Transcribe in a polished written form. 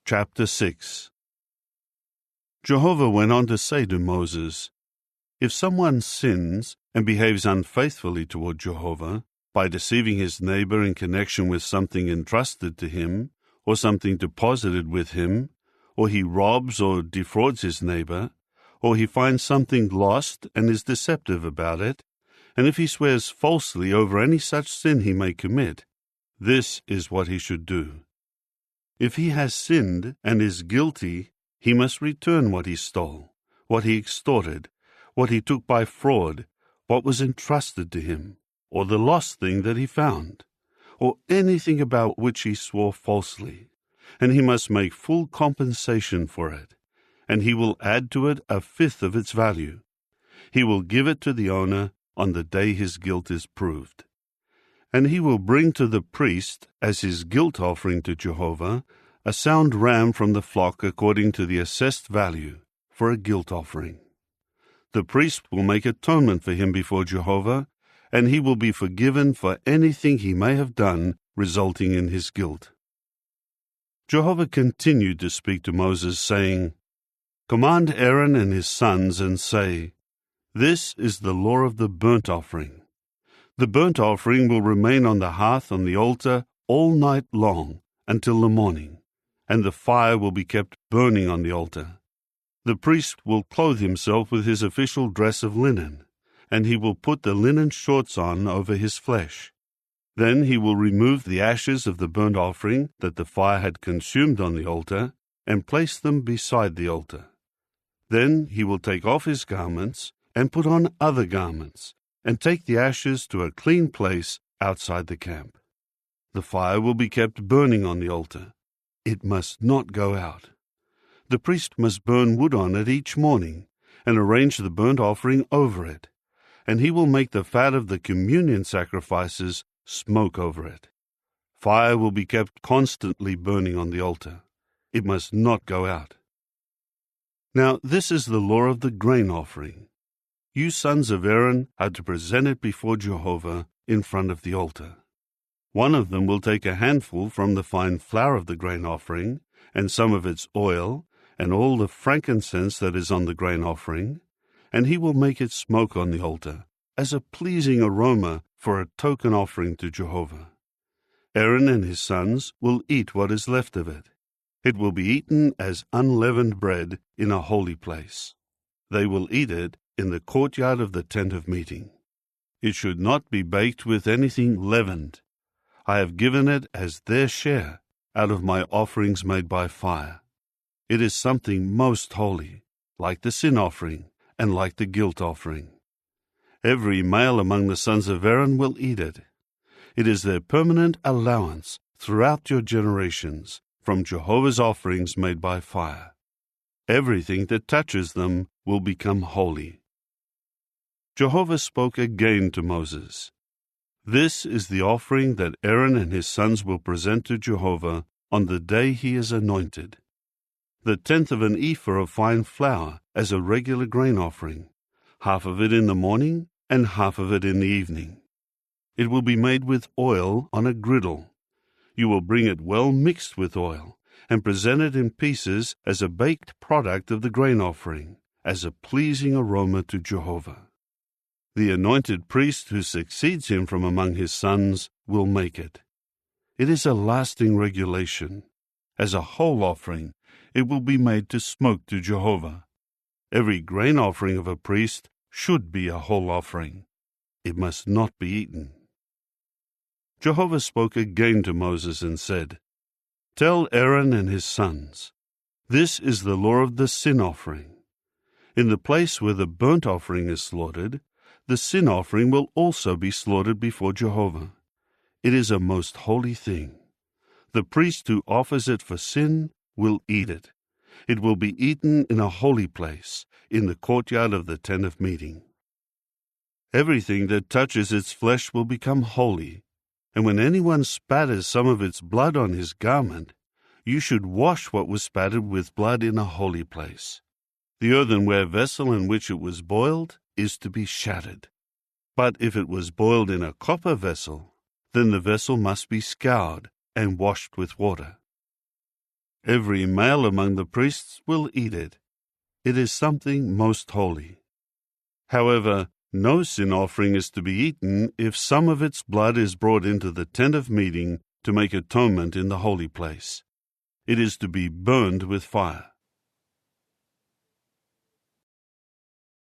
Chapter 6. Jehovah went on to say to Moses, "If someone sins and behaves unfaithfully toward Jehovah by deceiving his neighbor in connection with something entrusted to him or something deposited with him, or he robs or defrauds his neighbor, or he finds something lost and is deceptive about it, and if he swears falsely over any such sin he may commit, this is what he should do. If he has sinned and is guilty, he must return what he stole, what he extorted, what he took by fraud, what was entrusted to him, or the lost thing that he found, or anything about which he swore falsely, and he must make full compensation for it, and he will add to it a fifth of its value. He will give it to the owner on the day his guilt is proved. And he will bring to the priest, as his guilt offering to Jehovah, a sound ram from the flock according to the assessed value, for a guilt offering. The priest will make atonement for him before Jehovah, and he will be forgiven for anything he may have done resulting in his guilt." Jehovah continued to speak to Moses, saying, "Command Aaron and his sons, and say, 'This is the law of the burnt offering. The burnt offering will remain on the hearth on the altar all night long until the morning, and the fire will be kept burning on the altar. The priest will clothe himself with his official dress of linen, and he will put the linen shorts on over his flesh. Then he will remove the ashes of the burnt offering that the fire had consumed on the altar, and place them beside the altar. Then he will take off his garments and put on other garments, and take the ashes to a clean place outside the camp. The fire will be kept burning on the altar. It must not go out. The priest must burn wood on it each morning, and arrange the burnt offering over it, and he will make the fat of the communion sacrifices smoke over it. Fire will be kept constantly burning on the altar. It must not go out. Now this is the law of the grain offering. You sons of Aaron are to present it before Jehovah in front of the altar. One of them will take a handful from the fine flour of the grain offering, and some of its oil, and all the frankincense that is on the grain offering, and he will make it smoke on the altar, as a pleasing aroma for a token offering to Jehovah. Aaron and his sons will eat what is left of it. It will be eaten as unleavened bread in a holy place. They will eat it in the courtyard of the tent of meeting. It should not be baked with anything leavened. I have given it as their share out of my offerings made by fire. It is something most holy, like the sin offering and like the guilt offering. Every male among the sons of Aaron will eat it. It is their permanent allowance throughout your generations from Jehovah's offerings made by fire. Everything that touches them will become holy." Jehovah spoke again to Moses. "This is the offering that Aaron and his sons will present to Jehovah on the day he is anointed. 1/10 of an ephah of fine flour as a regular grain offering, half of it in the morning and half of it in the evening. It will be made with oil on a griddle. You will bring it well mixed with oil and present it in pieces as a baked product of the grain offering, as a pleasing aroma to Jehovah. The anointed priest who succeeds him from among his sons will make it. It is a lasting regulation. As a whole offering, it will be made to smoke to Jehovah. Every grain offering of a priest should be a whole offering. It must not be eaten." Jehovah spoke again to Moses and said, "Tell Aaron and his sons, this is the law of the sin offering. In the place where the burnt offering is slaughtered, the sin offering will also be slaughtered before Jehovah. It is a most holy thing. The priest who offers it for sin will eat it. It will be eaten in a holy place, in the courtyard of the tent of meeting. Everything that touches its flesh will become holy, and when anyone spatters some of its blood on his garment, you should wash what was spattered with blood in a holy place. The earthenware vessel in which it was boiled is to be shattered. But if it was boiled in a copper vessel, then the vessel must be scoured and washed with water. Every male among the priests will eat it. It is something most holy. However, no sin offering is to be eaten if some of its blood is brought into the tent of meeting to make atonement in the holy place. It is to be burned with fire.